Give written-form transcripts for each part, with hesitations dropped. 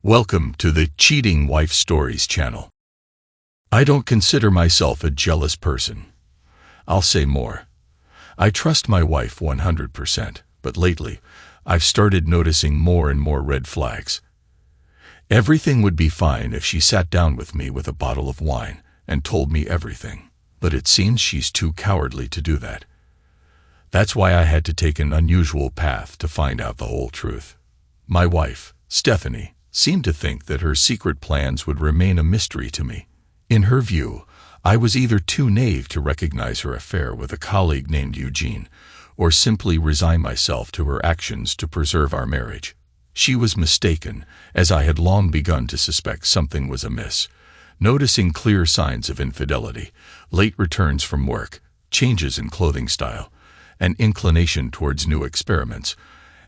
Welcome to the Cheating Wife Stories channel. I don't consider myself a jealous person. I'll say more. I trust my wife 100%, but lately, I've started noticing more and more red flags. Everything would be fine if she sat down with me with a bottle of wine and told me everything, but it seems she's too cowardly to do that. That's why I had to take an unusual path to find out the whole truth. My wife, Stephanie, seemed to think that her secret plans would remain a mystery to me. In her view, I was either too naive to recognize her affair with a colleague named Eugene, or simply resign myself to her actions to preserve our marriage. She was mistaken, as I had long begun to suspect something was amiss, noticing clear signs of infidelity, late returns from work, changes in clothing style, an inclination towards new experiments,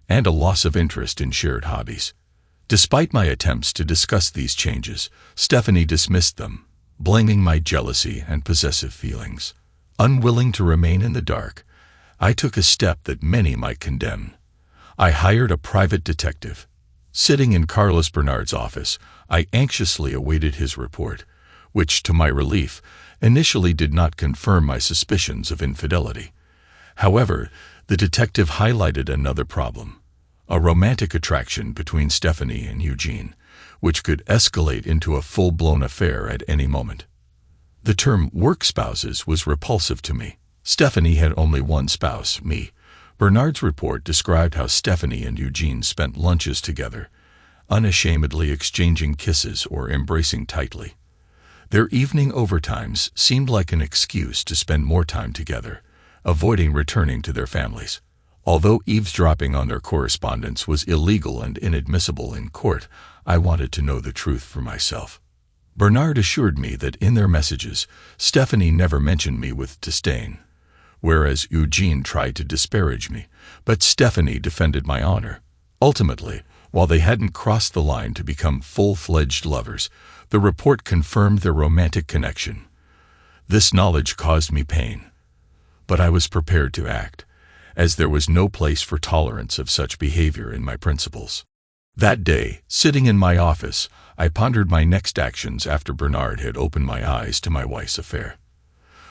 and a loss of interest in shared hobbies. Despite my attempts to discuss these changes, Stephanie dismissed them, blaming my jealousy and possessive feelings. Unwilling to remain in the dark, I took a step that many might condemn. I hired a private detective. Sitting in Carlos Bernard's office, I anxiously awaited his report, which, to my relief, initially did not confirm my suspicions of infidelity. However, the detective highlighted another problem: a romantic attraction between Stephanie and Eugene, which could escalate into a full-blown affair at any moment. The term work spouses was repulsive to me. Stephanie had only one spouse, me. Bernard's report described how Stephanie and Eugene spent lunches together, unashamedly exchanging kisses or embracing tightly. Their evening overtimes seemed like an excuse to spend more time together, avoiding returning to their families. Although eavesdropping on their correspondence was illegal and inadmissible in court, I wanted to know the truth for myself. Bernard assured me that in their messages, Stephanie never mentioned me with disdain, whereas Eugene tried to disparage me, but Stephanie defended my honor. Ultimately, while they hadn't crossed the line to become full-fledged lovers, the report confirmed their romantic connection. This knowledge caused me pain, but I was prepared to act, as there was no place for tolerance of such behavior in my principles. That day, sitting in my office, I pondered my next actions after Bernard had opened my eyes to my wife's affair.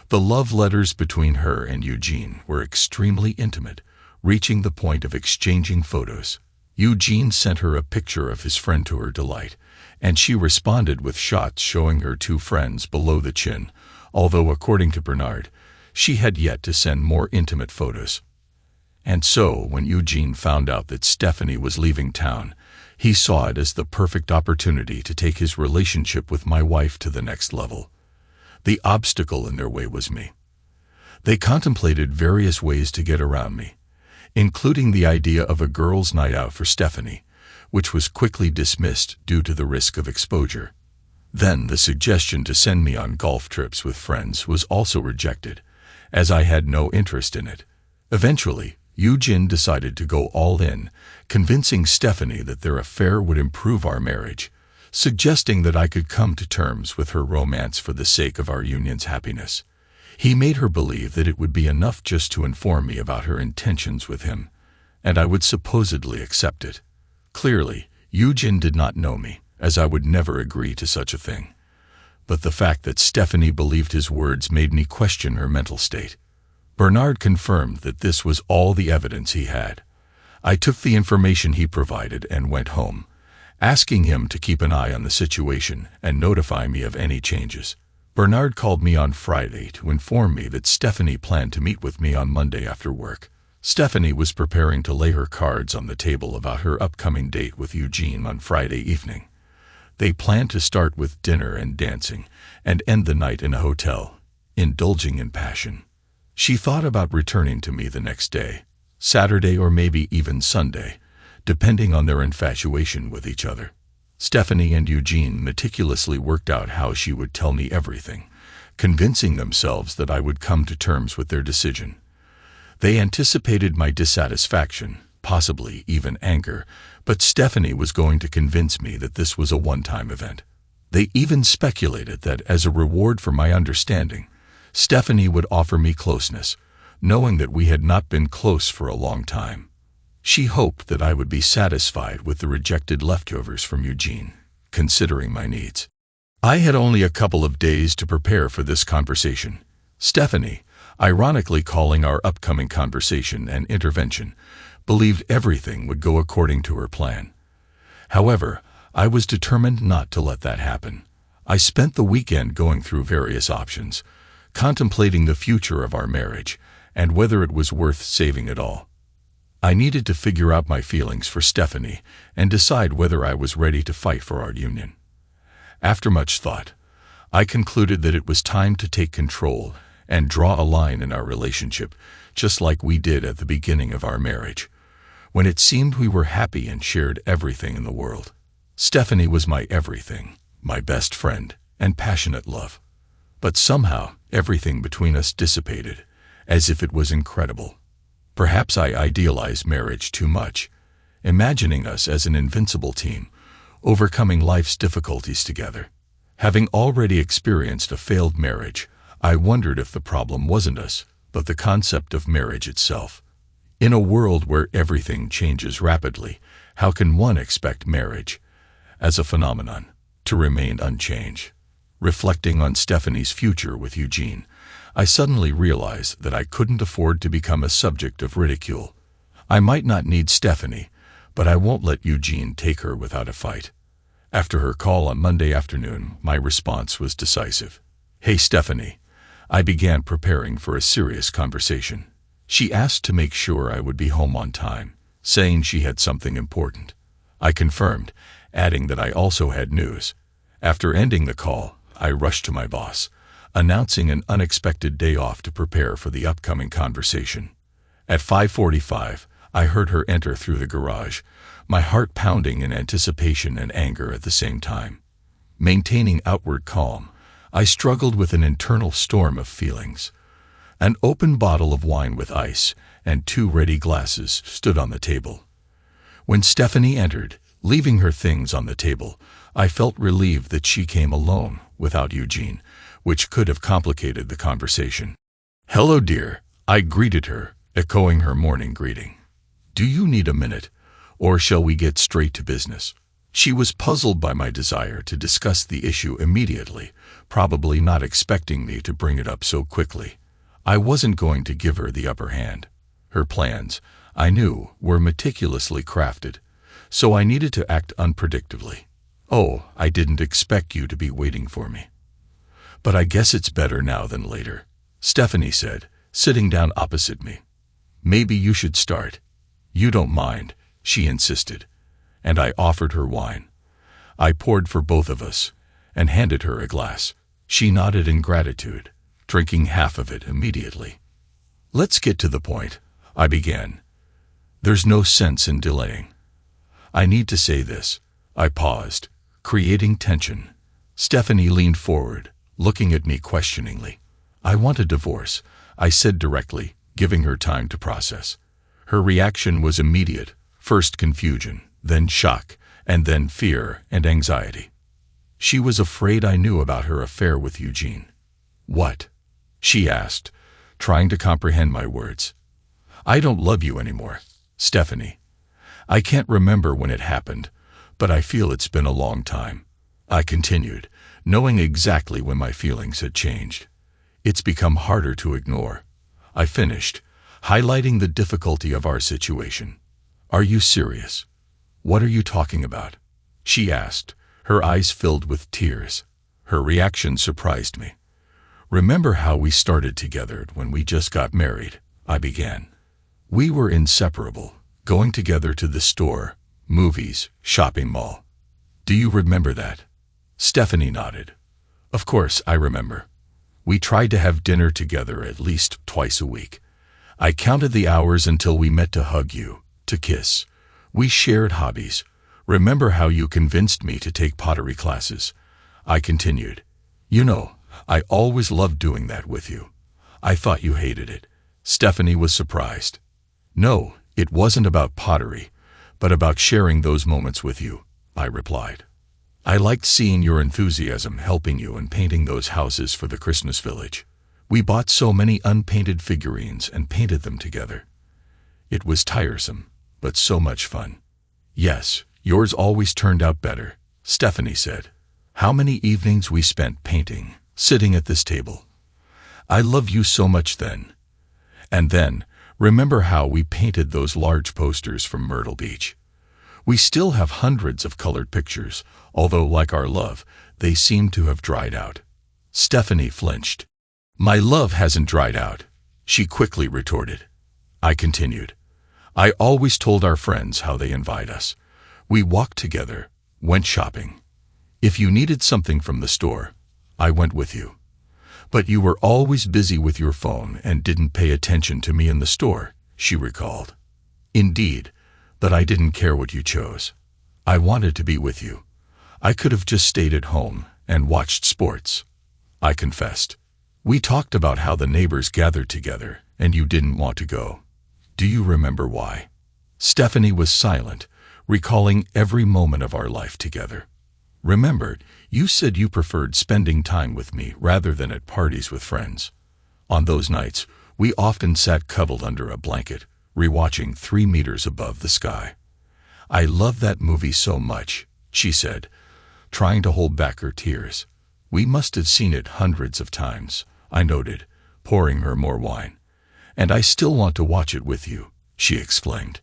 The love letters between her and Eugene were extremely intimate, reaching the point of exchanging photos. Eugene sent her a picture of his friend to her delight, and she responded with shots showing her two friends below the chin, although according to Bernard, she had yet to send more intimate photos. And so, when Eugene found out that Stephanie was leaving town, he saw it as the perfect opportunity to take his relationship with my wife to the next level. The obstacle in their way was me. They contemplated various ways to get around me, including the idea of a girls' night out for Stephanie, which was quickly dismissed due to the risk of exposure. Then the suggestion to send me on golf trips with friends was also rejected, as I had no interest in it. Eventually, Eugene decided to go all in, convincing Stephanie that their affair would improve our marriage, suggesting that I could come to terms with her romance for the sake of our union's happiness. He made her believe that it would be enough just to inform me about her intentions with him, and I would supposedly accept it. Clearly, Eugene did not know me, as I would never agree to such a thing. But the fact that Stephanie believed his words made me question her mental state. Bernard confirmed that this was all the evidence he had. I took the information he provided and went home, asking him to keep an eye on the situation and notify me of any changes. Bernard called me on Friday to inform me that Stephanie planned to meet with me on Monday after work. Stephanie was preparing to lay her cards on the table about her upcoming date with Eugene on Friday evening. They planned to start with dinner and dancing and end the night in a hotel, indulging in passion. She thought about returning to me the next day, Saturday or maybe even Sunday, depending on their infatuation with each other. Stephanie and Eugene meticulously worked out how she would tell me everything, convincing themselves that I would come to terms with their decision. They anticipated my dissatisfaction, possibly even anger, but Stephanie was going to convince me that this was a one-time event. They even speculated that as a reward for my understanding, Stephanie would offer me closeness, knowing that we had not been close for a long time. She hoped that I would be satisfied with the rejected leftovers from Eugene, considering my needs. I had only a couple of days to prepare for this conversation. Stephanie, ironically calling our upcoming conversation an intervention, believed everything would go according to her plan. However, I was determined not to let that happen. I spent the weekend going through various options, contemplating the future of our marriage and whether it was worth saving it all. I needed to figure out my feelings for Stephanie and decide whether I was ready to fight for our union. After much thought, I concluded that it was time to take control and draw a line in our relationship, just like we did at the beginning of our marriage, when it seemed we were happy and shared everything in the world. Stephanie was my everything, my best friend, and passionate love. But somehow, everything between us dissipated, as if it was incredible. Perhaps I idealized marriage too much, imagining us as an invincible team, overcoming life's difficulties together. Having already experienced a failed marriage, I wondered if the problem wasn't us, but the concept of marriage itself. In a world where everything changes rapidly, how can one expect marriage, as a phenomenon, to remain unchanged? Reflecting on Stephanie's future with Eugene, I suddenly realized that I couldn't afford to become a subject of ridicule. I might not need Stephanie, but I won't let Eugene take her without a fight. After her call on Monday afternoon, my response was decisive. "Hey, Stephanie." I began preparing for a serious conversation. She asked to make sure I would be home on time, saying she had something important. I confirmed, adding that I also had news. After ending the call, I rushed to my boss, announcing an unexpected day off to prepare for the upcoming conversation. At 5:45, I heard her enter through the garage, my heart pounding in anticipation and anger at the same time. Maintaining outward calm, I struggled with an internal storm of feelings. An open bottle of wine with ice and 2 ready glasses stood on the table. When Stephanie entered, leaving her things on the table, I felt relieved that she came alone, without Eugene, which could have complicated the conversation. "Hello, dear," I greeted her, echoing her morning greeting. "Do you need a minute, or shall we get straight to business?" She was puzzled by my desire to discuss the issue immediately, probably not expecting me to bring it up so quickly. I wasn't going to give her the upper hand. Her plans, I knew, were meticulously crafted, so I needed to act unpredictably. "Oh, I didn't expect you to be waiting for me. But I guess it's better now than later," Stephanie said, sitting down opposite me. "Maybe you should start." "You don't mind," she insisted, and I offered her wine. I poured for both of us and handed her a glass. She nodded in gratitude, drinking half of it immediately. "Let's get to the point," I began. "There's no sense in delaying. I need to say this." I paused, creating tension. Stephanie leaned forward, looking at me questioningly. "I want a divorce," I said directly, giving her time to process. Her reaction was immediate, first confusion, then shock, and then fear and anxiety. She was afraid I knew about her affair with Eugene. "What?" she asked, trying to comprehend my words. "I don't love you anymore, Stephanie. I can't remember when it happened, but I feel it's been a long time," I continued, knowing exactly when my feelings had changed. "It's become harder to ignore," I finished, highlighting the difficulty of our situation. "Are you serious? What are you talking about?" she asked, her eyes filled with tears. Her reaction surprised me. "Remember how we started together when we just got married?" I began. "We were inseparable, going together to the store, movies, shopping mall. Do you remember that?" Stephanie nodded. "Of course I remember. We tried to have dinner together at least twice a week. I counted the hours until we met to hug you, to kiss. We shared hobbies. Remember how you convinced me to take pottery classes?" I continued. "You know, I always loved doing that with you. I thought you hated it." Stephanie was surprised. "No, it wasn't about pottery, but about sharing those moments with you," I replied. "I liked seeing your enthusiasm helping you and painting those houses for the Christmas village. We bought so many unpainted figurines and painted them together. It was tiresome, but so much fun. Yes, yours always turned out better, Stephanie said. How many evenings we spent painting, sitting at this table. I loved you so much then. And then, remember how we painted those large posters from Myrtle Beach? We still have hundreds of colored pictures, although like our love, they seem to have dried out. Stephanie flinched. My love hasn't dried out, she quickly retorted. I continued. I always told our friends how they invite us. We walked together, went shopping. If you needed something from the store, I went with you. But you were always busy with your phone and didn't pay attention to me in the store, she recalled. Indeed, but I didn't care what you chose. I wanted to be with you. I could have just stayed at home and watched sports. I confessed. We talked about how the neighbors gathered together and you didn't want to go. Do you remember why? Stephanie was silent, recalling every moment of our life together. Remember, you said you preferred spending time with me rather than at parties with friends. On those nights, we often sat cuddled under a blanket, rewatching 3 meters above the sky. I love that movie so much, she said, trying to hold back her tears. We must have seen it hundreds of times, I noted, pouring her more wine. And I still want to watch it with you, she exclaimed.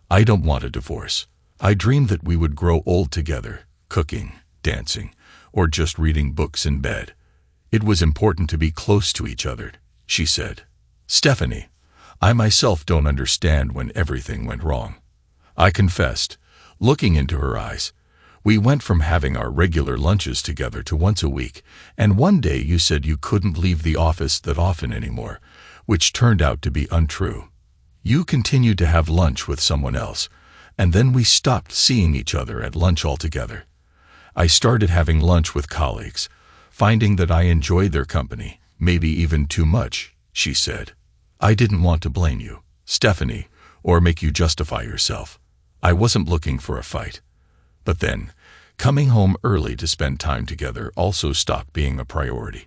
I don't want a divorce. I dreamed that we would grow old together, cooking, dancing, or just reading books in bed. It was important to be close to each other, she said. Stephanie, I myself don't understand when everything went wrong. I confessed, looking into her eyes. We went from having our regular lunches together to once a week, and one day you said you couldn't leave the office that often anymore, which turned out to be untrue. You continued to have lunch with someone else, and then we stopped seeing each other at lunch altogether. I started having lunch with colleagues, finding that I enjoyed their company, maybe even too much, she said. I didn't want to blame you, Stephanie, or make you justify yourself. I wasn't looking for a fight. But then, coming home early to spend time together also stopped being a priority.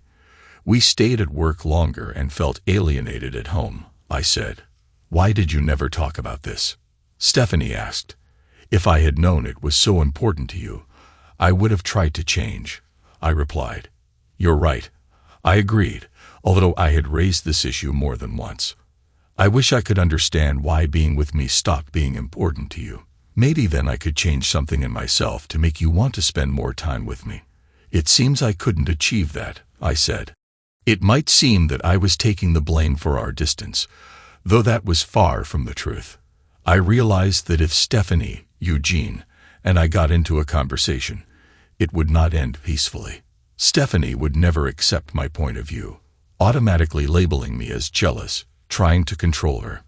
We stayed at work longer and felt alienated at home, I said. Why did you never talk about this? Stephanie asked. If I had known it was so important to you, I would have tried to change, I replied. You're right, I agreed, although I had raised this issue more than once. I wish I could understand why being with me stopped being important to you. Maybe then I could change something in myself to make you want to spend more time with me. It seems I couldn't achieve that, I said. It might seem that I was taking the blame for our distance, though that was far from the truth. I realized that if Stephanie, Eugene, and I got into a conversation, it would not end peacefully. Stephanie would never accept my point of view, automatically labeling me as jealous, trying to control her.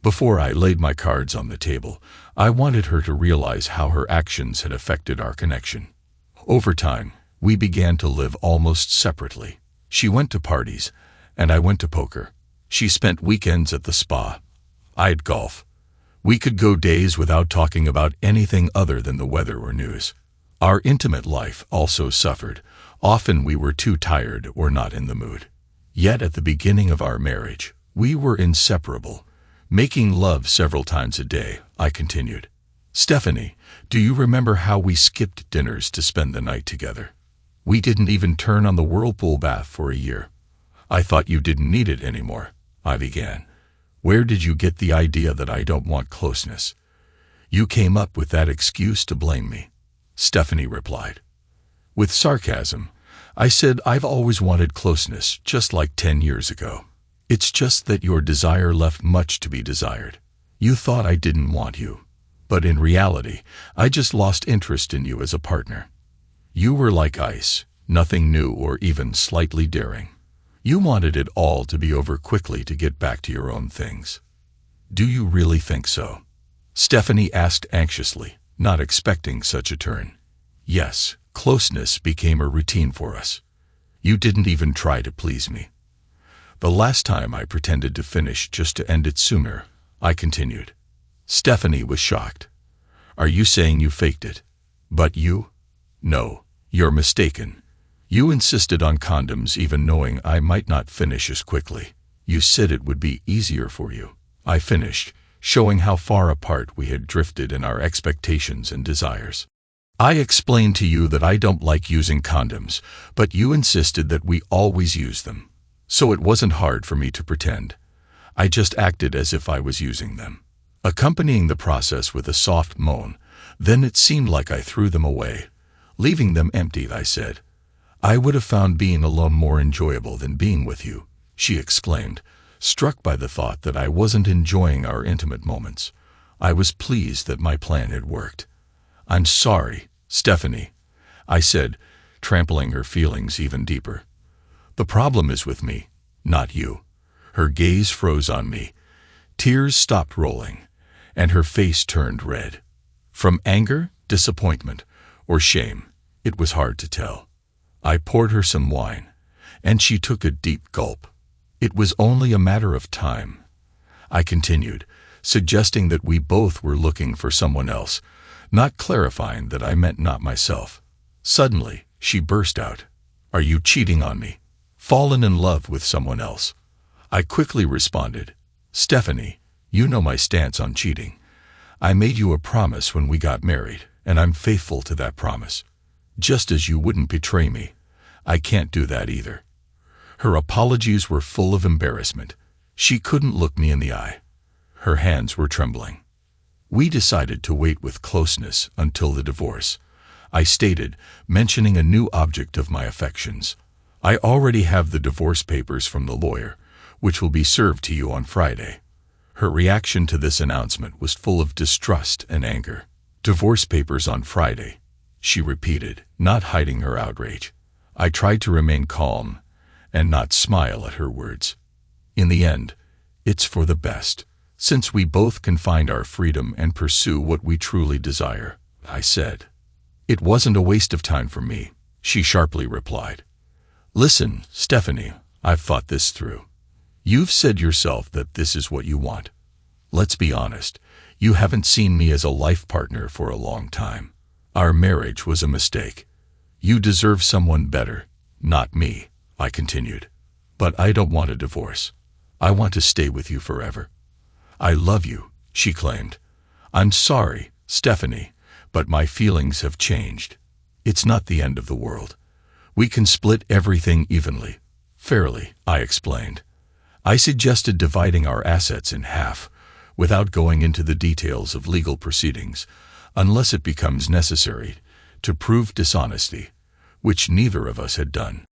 Before I laid my cards on the table, I wanted her to realize how her actions had affected our connection. Over time, we began to live almost separately. She went to parties, and I went to poker. She spent weekends at the spa. I'd golf. We could go days without talking about anything other than the weather or news. Our intimate life also suffered. Often we were too tired or not in the mood. Yet at the beginning of our marriage, we were inseparable. Making love several times a day, I continued. Stephanie, do you remember how we skipped dinners to spend the night together? We didn't even turn on the Whirlpool bath for a year. I thought you didn't need it anymore, I began. Where did you get the idea that I don't want closeness? You came up with that excuse to blame me, Stephanie replied. With sarcasm, I said I've always wanted closeness, just like 10 years ago. It's just that your desire left much to be desired. You thought I didn't want you, but in reality, I just lost interest in you as a partner. You were like ice, nothing new or even slightly daring. You wanted it all to be over quickly to get back to your own things. Do you really think so? Stephanie asked anxiously, not expecting such a turn. Yes, closeness became a routine for us. You didn't even try to please me. The last time I pretended to finish just to end it sooner, I continued. Stephanie was shocked. Are you saying you faked it? But you? No, you're mistaken. You insisted on condoms even knowing I might not finish as quickly. You said it would be easier for you. I finished, showing how far apart we had drifted in our expectations and desires. I explained to you that I don't like using condoms, but you insisted that we always use them. So it wasn't hard for me to pretend. I just acted as if I was using them, accompanying the process with a soft moan. Then it seemed like I threw them away, leaving them empty. I said, "I would have found being alone more enjoyable than being with you," she exclaimed, struck by the thought that I wasn't enjoying our intimate moments. I was pleased that my plan had worked. "I'm sorry, Stephanie," I said, trampling her feelings even deeper. "The problem is with me, not you." Her gaze froze on me. Tears stopped rolling, and her face turned red. From anger, disappointment, or shame, it was hard to tell. I poured her some wine, and she took a deep gulp. "It was only a matter of time," I continued, suggesting that we both were looking for someone else, not clarifying that I meant not myself. Suddenly, she burst out, "Are you cheating on me? Fallen in love with someone else?" I quickly responded, "Stephanie, you know my stance on cheating. I made you a promise when we got married, and I'm faithful to that promise. Just as you wouldn't betray me, I can't do that either." Her apologies were full of embarrassment. She couldn't look me in the eye. Her hands were trembling. "We decided to wait with closeness until the divorce," I stated, mentioning a new object of my affections. "I already have the divorce papers from the lawyer, which will be served to you on Friday." Her reaction to this announcement was full of distrust and anger. "Divorce papers on Friday," she repeated, not hiding her outrage. I tried to remain calm and not smile at her words. "In the end, it's for the best, since we both can find our freedom and pursue what we truly desire," I said. "It wasn't a waste of time for me," she sharply replied. "Listen, Stephanie, I've thought this through. You've said yourself that this is what you want. Let's be honest, you haven't seen me as a life partner for a long time. Our marriage was a mistake. You deserve someone better, not me," I continued. "But I don't want a divorce. I want to stay with you forever." "I love you," she claimed. "I'm sorry, Stephanie, but my feelings have changed. It's not the end of the world. We can split everything evenly, fairly," I explained. I suggested dividing our assets in half, without going into the details of legal proceedings, unless it becomes necessary to prove dishonesty, which neither of us had done.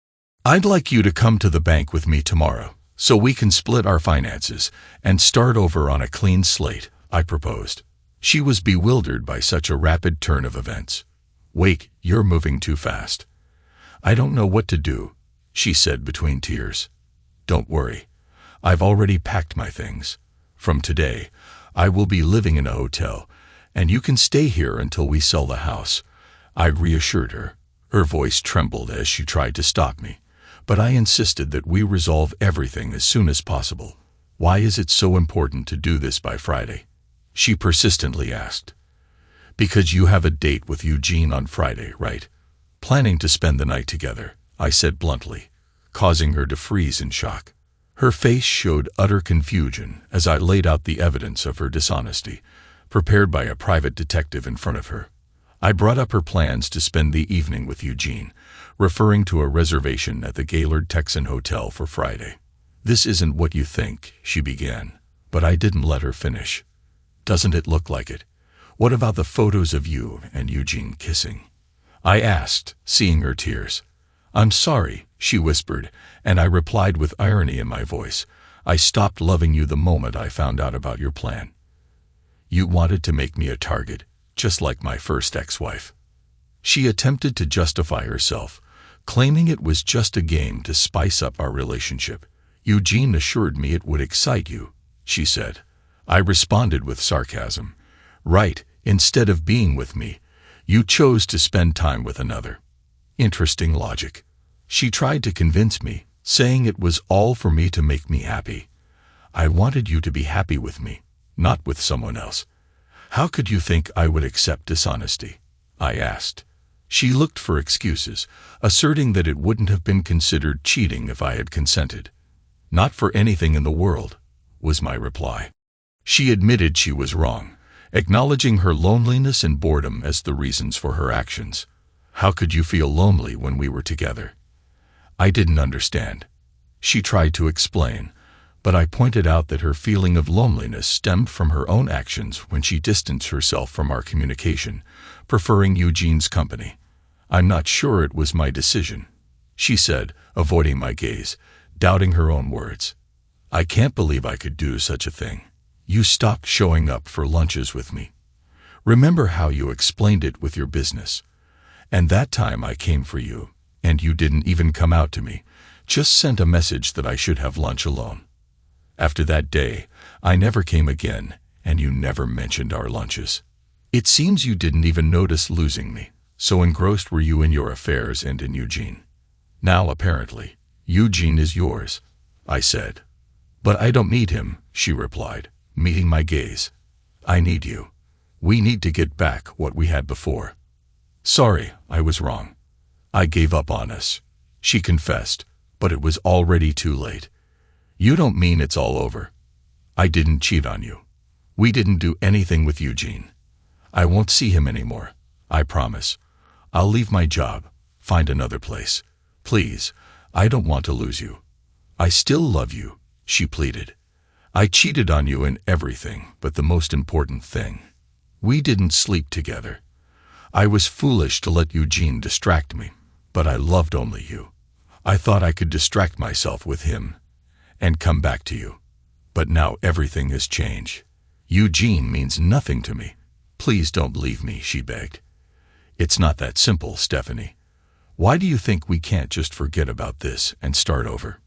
"I'd like you to come to the bank with me tomorrow, so we can split our finances and start over on a clean slate," I proposed. She was bewildered by such a rapid turn of events. "Wait, you're moving too fast." "I don't know what to do," she said between tears. "Don't worry. I've already packed my things. From today, I will be living in a hotel, and you can stay here until we sell the house," I reassured her. Her voice trembled as she tried to stop me, but I insisted that we resolve everything as soon as possible. "Why is it so important to do this by Friday?" she persistently asked. "Because you have a date with Eugene on Friday, right? Planning to spend the night together," I said bluntly, causing her to freeze in shock. Her face showed utter confusion as I laid out the evidence of her dishonesty, prepared by a private detective in front of her. I brought up her plans to spend the evening with Eugene, referring to a reservation at the Gaylord Texan Hotel for Friday. "This isn't what you think," she began, but I didn't let her finish. "Doesn't it look like it? What about the photos of you and Eugene kissing?" I asked, seeing her tears. "I'm sorry," she whispered, and I replied with irony in my voice, "I stopped loving you the moment I found out about your plan. You wanted to make me a target, just like my first ex-wife." She attempted to justify herself, claiming it was just a game to spice up our relationship. "Eugene assured me it would excite you," she said. I responded with sarcasm. "Right, instead of being with me, you chose to spend time with another. Interesting logic." She tried to convince me, saying it was all for me to make me happy. "I wanted you to be happy with me, not with someone else. How could you think I would accept dishonesty?" I asked. She looked for excuses, asserting that it wouldn't have been considered cheating if I had consented. "Not for anything in the world," was my reply. She admitted she was wrong, acknowledging her loneliness and boredom as the reasons for her actions. How could you feel lonely when we were together? I didn't understand. She tried to explain, but I pointed out that her feeling of loneliness stemmed from her own actions when she distanced herself from our communication, preferring Eugene's company. I'm not sure it was my decision, she said, avoiding my gaze, doubting her own words. I can't believe I could do such a thing. You stopped showing up for lunches with me. Remember how you explained it with your business? And that time I came for you, and you didn't even come out to me, just sent a message that I should have lunch alone. After that day, I never came again, and you never mentioned our lunches. It seems you didn't even notice losing me, so engrossed were you in your affairs and in Eugene. Now, apparently, Eugene is yours, I said. But I don't need him, she replied, meeting my gaze. I need you. We need to get back what we had before. Sorry, I was wrong. I gave up on us, she confessed, but it was already too late. You don't mean it's all over? I didn't cheat on you. We didn't do anything with Eugene. I won't see him anymore, I promise. I'll leave my job, find another place. Please, I don't want to lose you. I still love you, she pleaded. I cheated on you in everything but the most important thing. We didn't sleep together. I was foolish to let Eugene distract me, but I loved only you. I thought I could distract myself with him and come back to you. But now everything has changed. Eugene means nothing to me. Please don't leave me, she begged. It's not that simple, Stephanie. Why do you think we can't just forget about this and start over?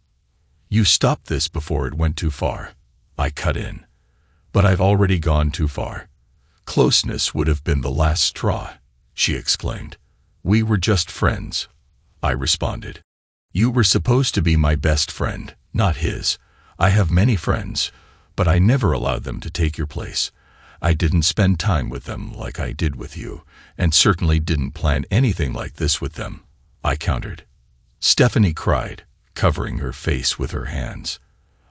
You stopped this before it went too far. I cut in. But I've already gone too far. Closeness would have been the last straw, she exclaimed. We were just friends, I responded. You were supposed to be my best friend, not his. I have many friends, but I never allowed them to take your place. I didn't spend time with them like I did with you, and certainly didn't plan anything like this with them, I countered. Stephanie cried, covering her face with her hands.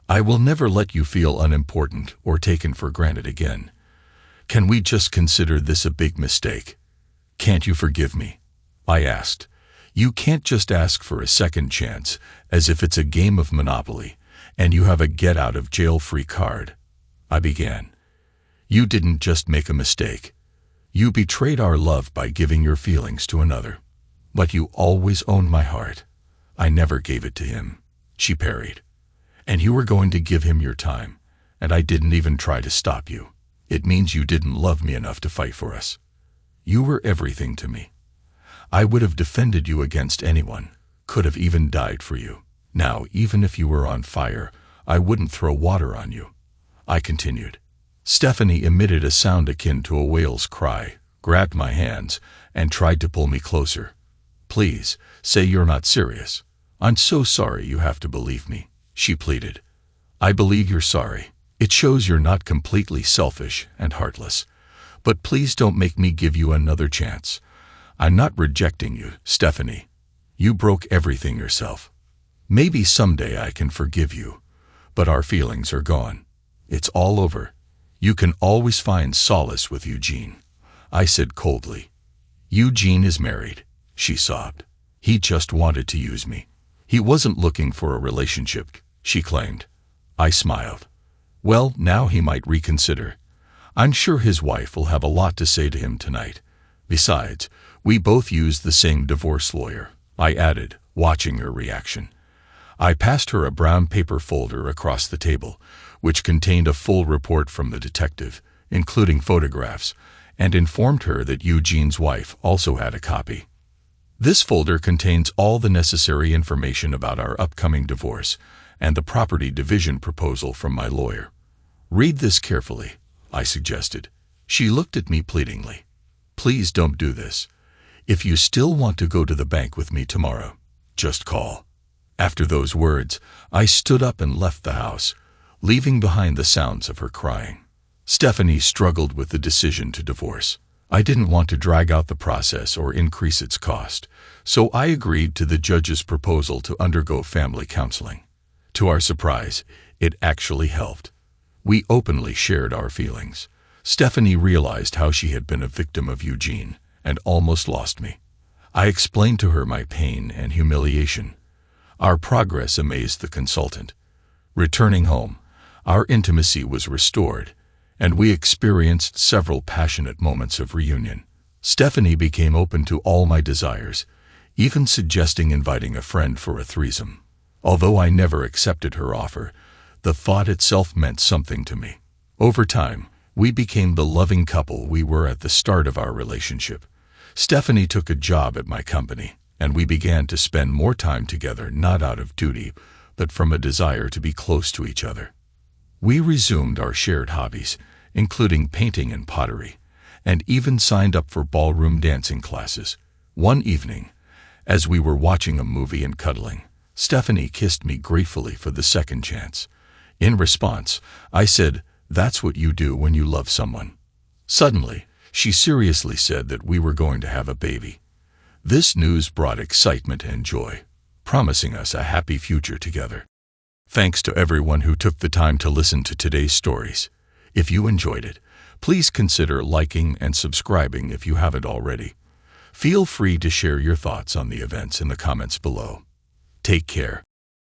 I will never let you feel unimportant or taken for granted again. Can we just consider this a big mistake? Can't you forgive me? I asked. You can't just ask for a second chance as if it's a game of Monopoly and you have a get-out-of-jail-free card. I began. You didn't just make a mistake. You betrayed our love by giving your feelings to another. But you always owned my heart. I never gave it to him, she parried. And you were going to give him your time, and I didn't even try to stop you. It means you didn't love me enough to fight for us. You were everything to me. I would have defended you against anyone, could have even died for you. Now, even if you were on fire, I wouldn't throw water on you, I continued. Stephanie emitted a sound akin to a whale's cry, grabbed my hands, and tried to pull me closer. Please, say you're not serious. I'm so sorry you have to believe me, she pleaded. I believe you're sorry. It shows you're not completely selfish and heartless. But please don't make me give you another chance. I'm not rejecting you, Stephanie. You broke everything yourself. Maybe someday I can forgive you, but our feelings are gone. It's all over. You can always find solace with Eugene, I said coldly. Eugene is married, she sobbed. He just wanted to use me. He wasn't looking for a relationship, she claimed. I smiled. Well, now he might reconsider. I'm sure his wife will have a lot to say to him tonight. Besides, we both use the same divorce lawyer, I added, watching her reaction. I passed her a brown paper folder across the table, which contained a full report from the detective, including photographs, and informed her that Eugene's wife also had a copy. This folder contains all the necessary information about our upcoming divorce and the property division proposal from my lawyer. Read this carefully, I suggested. She looked at me pleadingly. Please don't do this. If you still want to go to the bank with me tomorrow, just call. After those words, I stood up and left the house, leaving behind the sounds of her crying. Stephanie struggled with the decision to divorce. I didn't want to drag out the process or increase its cost, so I agreed to the judge's proposal to undergo family counseling. To our surprise, it actually helped. We openly shared our feelings. Stephanie realized how she had been a victim of Eugene and almost lost me. I explained to her my pain and humiliation. Our progress amazed the consultant. Returning home, our intimacy was restored, and we experienced several passionate moments of reunion. Stephanie became open to all my desires, even suggesting inviting a friend for a threesome. Although I never accepted her offer, the thought itself meant something to me. Over time, we became the loving couple we were at the start of our relationship. Stephanie took a job at my company, and we began to spend more time together, not out of duty, but from a desire to be close to each other. We resumed our shared hobbies, including painting and pottery, and even signed up for ballroom dancing classes. One evening, as we were watching a movie and cuddling, Stephanie kissed me gratefully for the second chance. In response, I said, "That's what you do when you love someone." Suddenly, she seriously said that we were going to have a baby. This news brought excitement and joy, promising us a happy future together. Thanks to everyone who took the time to listen to today's stories. If you enjoyed it, please consider liking and subscribing if you haven't already. Feel free to share your thoughts on the events in the comments below. Take care.